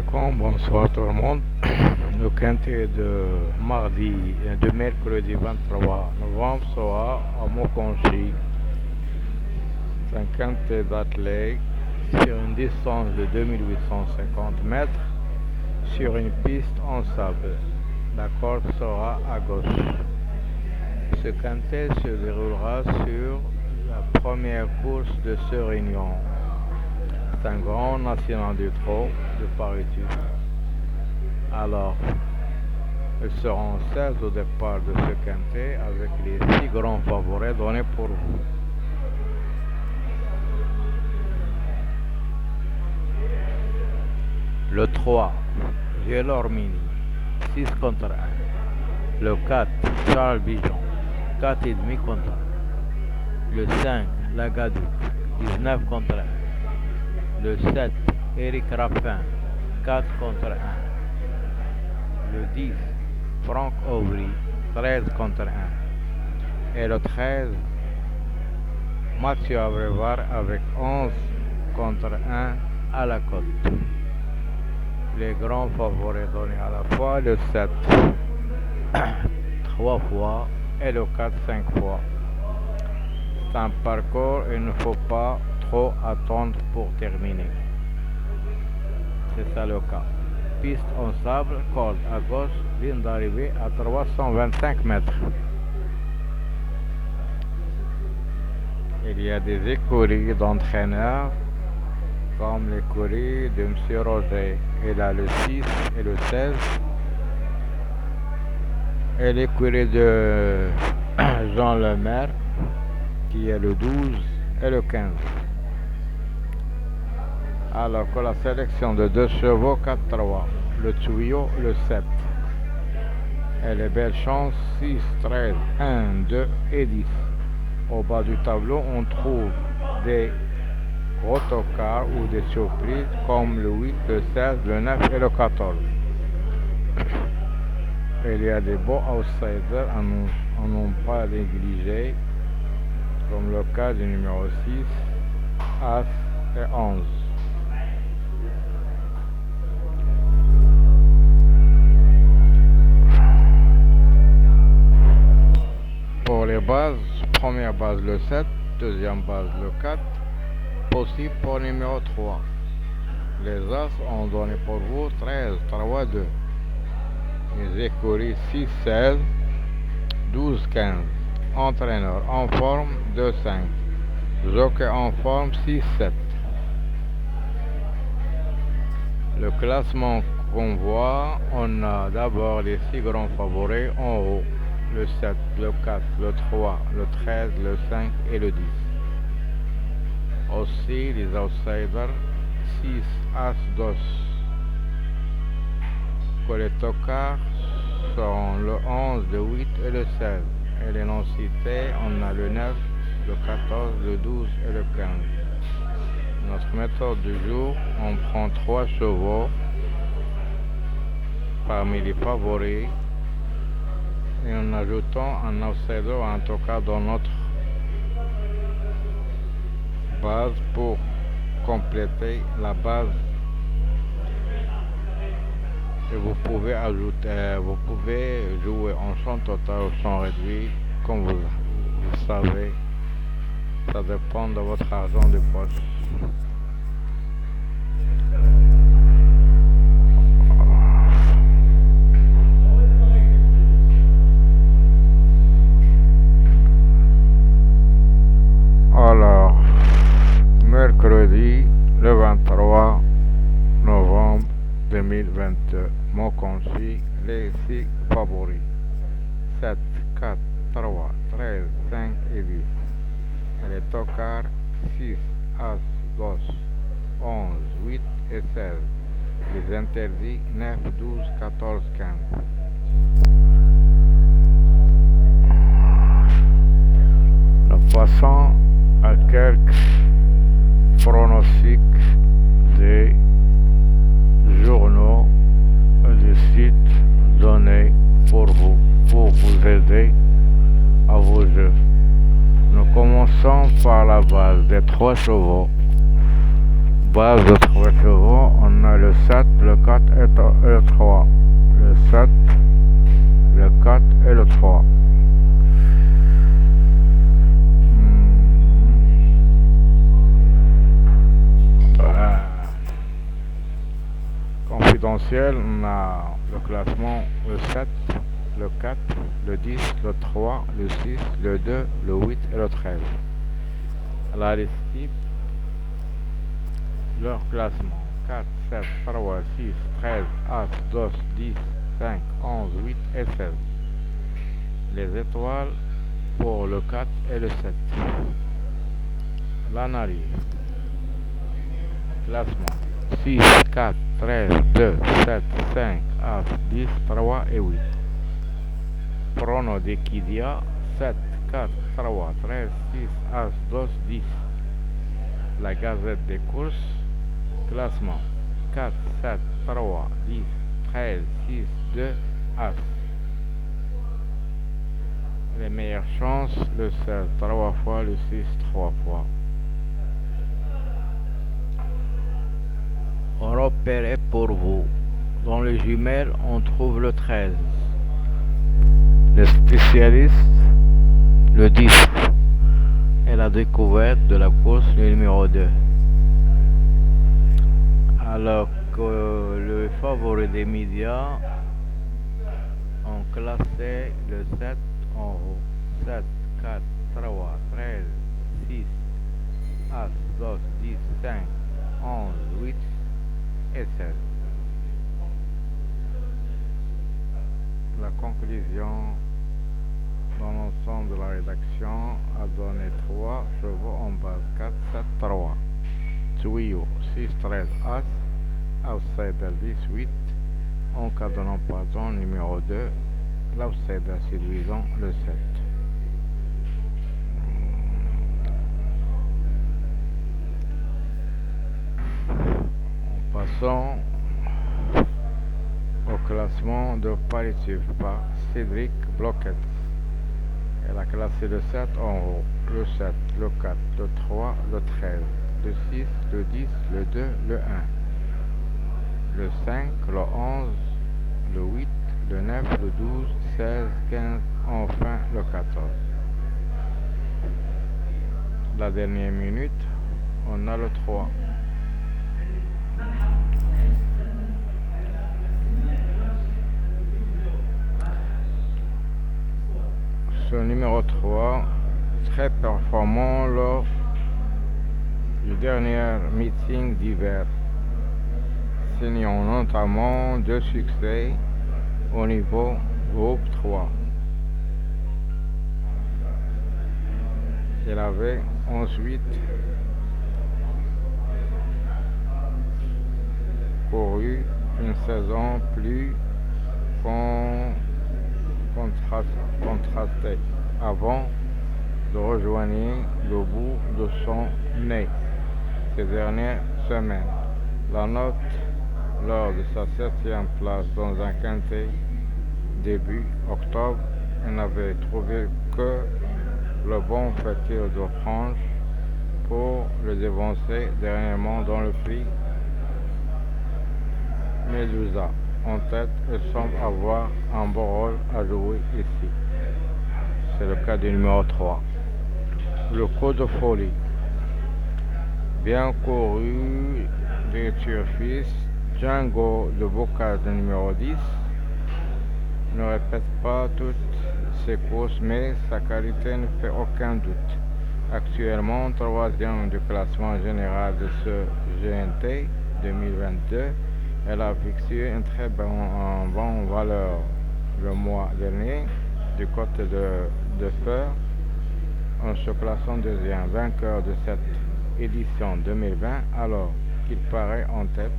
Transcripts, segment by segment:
alaikum, bonsoir tout le monde. Le quintet de mercredi 23 novembre sera à Mokonchi. C'est un quintet d'athlètes sur une distance de 2850 mètres sur une piste en sable. La corde sera à gauche. Ce quintet se déroulera sur la première course de ce réunion. C'est un grand national du trot de paritude. Alors, ils seront 16 au départ de ce quintet avec les 6 grands favoris donnés pour vous. Le 3, Gelormini, 6 contre 1. Le 4, Charles Bijon, 4,5 contre 1. Le 5, Lagadou, 19 contre 1. Le 7, Eric Raffin, 4 contre 1. Le 10, Franck Aubry, 13 contre 1. Et le 13, Mathieu Abrevard avec 11 contre 1 à la cote. Les grands favoris donnés à la fois le 7 3 fois et le 4 5 fois. C'est un parcours, il ne faut pas trop attendre pour terminer. C'est ça le cas. Piste en sable, corde à gauche, ligne d'arrivée à 325 mètres. Il y a des écuries d'entraîneurs comme l'écurie de M. Roger. Il a le 6 et le 16. Et l'écurie de Jean Lemaire qui est le 12 et le 15. Alors que la sélection de 2 chevaux 4-3, le tuyau le 7. Et les belles chances 6, 13, 1, 2 et 10. Au bas du tableau, on trouve des autocars ou des surprises comme le 8, le 16, le 9 et le 14. Il y a des beaux outsiders à ne pas négliger, comme le cas du numéro 6, As et 11. Pour les bases, première base le 7, deuxième base le 4, possible pour le numéro 3. Les As ont donné pour vous 13, 3, 2. Les écuries 6, 16, 12, 15. Entraîneur en forme 2, 5. Jockey en forme 6, 7. Le classement qu'on voit, on a d'abord les 6 grands favoris en haut. Le 7, le 4, le 3, le 13, le 5 et le 10. Aussi les outsiders 6, As, Dos. Que les tocards seront le 11, le 8 et le 16. Et les non-cités, on a le 9, le 14, le 12 et le 15. Notre méthode du jour, on prend 3 chevaux parmi les favoris et en ajoutant un outsider ou un tocard dans notre base pour compléter la base. Et vous pouvez jouer en champ total ou champ réduit, comme vous savez, ça dépend de votre argent de poche. Alors, mercredi le 23 novembre 2022, Mokonchi, les 6 favoris. 7, 4, 3, 13, 5 et 10. Et les tocards 6, As, Dos, 11, 8 et 16. Les interdits 9, 12, 14, 15. Nous passons à quelques pronostics des journaux et des sites donnés pour vous aider à vos jeux. Nous commençons par la base des 3 chevaux base de 3 chevaux, on a le 7, le 4 et le 3. Le 7, le 4 et le 3. Confidentiel, on a le classement le 7, le 4, le 10, le 3, le 6, le 2, le 8 et le 13. La liste type, leur classement 4, 7, 3, 6, 13, As, 2, 10, 5, 11, 8 et 16. Les étoiles pour le 4 et le 7. L'analyse. Classement 6, 4, 13, 2, 7, 5, As, 10, 3 et 8. Prono d'Equidia 7, 4, 3, 13, 6, As, 2, 10. La Gazette des courses. Classement 4, 7, 3, 10, 13, 6, 2, As. Les meilleures chances, le 7 3 fois, le 6 3 fois. On repère pour vous. Dans les jumelles, on trouve le 13. Les spécialistes, le 10. Et la découverte de la course, le numéro 2. Alors que le favori des médias ont classé le 7 en haut. 7, 4, 3, 13, 6, As, 2, 10, 5, 11, 8 et 16. La conclusion dans l'ensemble de la rédaction a donné 3 chevaux en base 4, 7, 3. Tuyau 6, 13, As, outsider 10, 8. En cas de non-pardon, numéro 2, l'outsider séduisant, le 7. En passant au classement de Paritif par Cédric Bloquet. Elle a classé le 7 en haut, le 7, le 4, le 3, le 13, le 6, le 10, le 2, le 1, le 5, le 11, le 8, le 9, le 12, 16, 15, enfin le 14. La dernière minute, on a le 3. Ce numéro 3, très performant lors du dernier meeting d'hiver, signant notamment 2 succès au niveau groupe 3. Il avait ensuite couru une saison plus contrastée avant de rejoindre le bout de son nez ces dernières semaines. La note lors de sa 7e place dans un quintet début octobre, il n'avait trouvé que le bon facteur de franche pour le dévancer dernièrement dans le prix Medusa. En tête, il semble avoir un bon rôle à jouer ici. C'est le cas du numéro 3. Le coup de folie. Bien couru des turfistes, Django de Bocage de numéro 10 ne répète pas toutes ses courses, mais sa qualité ne fait aucun doute. Actuellement 3e du classement général de ce GNT 2022, elle a fixé une très bonne valeur le mois dernier du côté de Feur en se classant 2e vainqueur de cette édition 2020, alors qu'il paraît en tête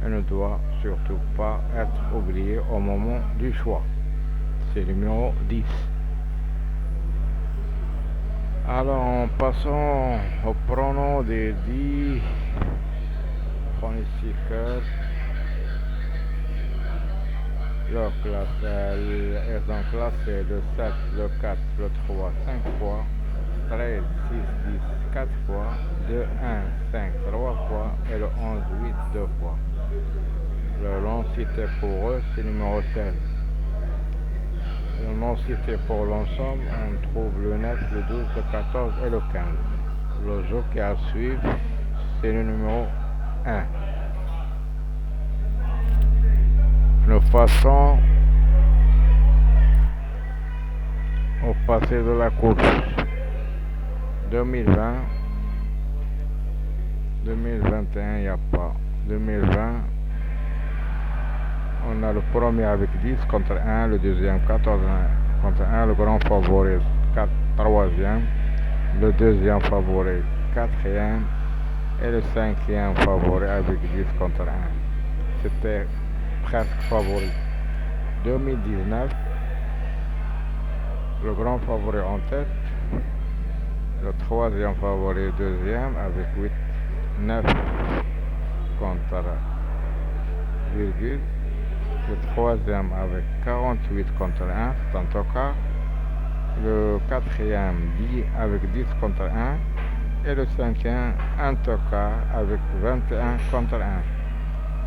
et ne doit surtout pas être oublié au moment du choix. C'est le numéro 10. Alors, en passant au pronom des 10 pronostiqueurs, leur classe, elles ont classé le 7, le 4, le 3, 5 fois, 13, 6, 10, 4 fois, 2, 1, 5, 3 fois, et le 11, 8, 2 fois. Le long cité pour eux, c'est numéro 16. Le long cité pour l'ensemble, on trouve le 9, le 12, le 14 et le 15. Le jeu qui à suivre, c'est le numéro 1. Nous passons au passé de la course. 2020, 2021, il n'y a pas. 2020, on a le premier avec 10 contre 1, le deuxième 14 contre 1, le grand favori 3e, le deuxième favori 4e et le 5e favori avec 10 contre 1. C'était presque favori. 2019, le grand favori en tête, le troisième favori deuxième avec 8, 9 contre virgule, le troisième avec 48 contre 1, c'est un tocard, le quatrième 10 avec 10 contre 1 et le cinquième un tocard avec 21 contre 1.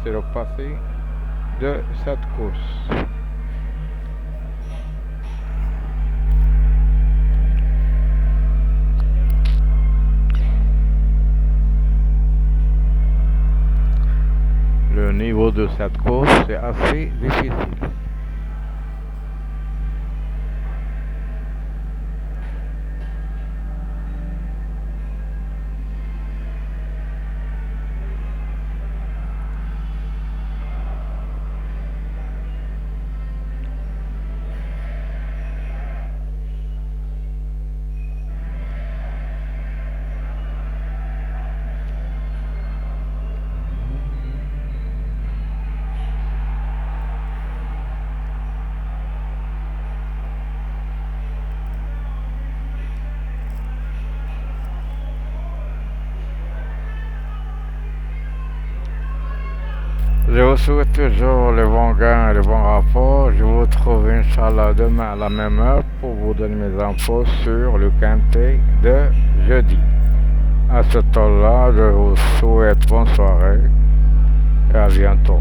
C'est le passé de cette course. Le niveau de cette course est assez difficile. Je vous souhaite toujours le bon gain et le bon rapport. Je vous retrouve Inch'Allah demain à la même heure pour vous donner mes infos sur le quintet de jeudi. À ce temps-là, je vous souhaite bonne soirée et à bientôt.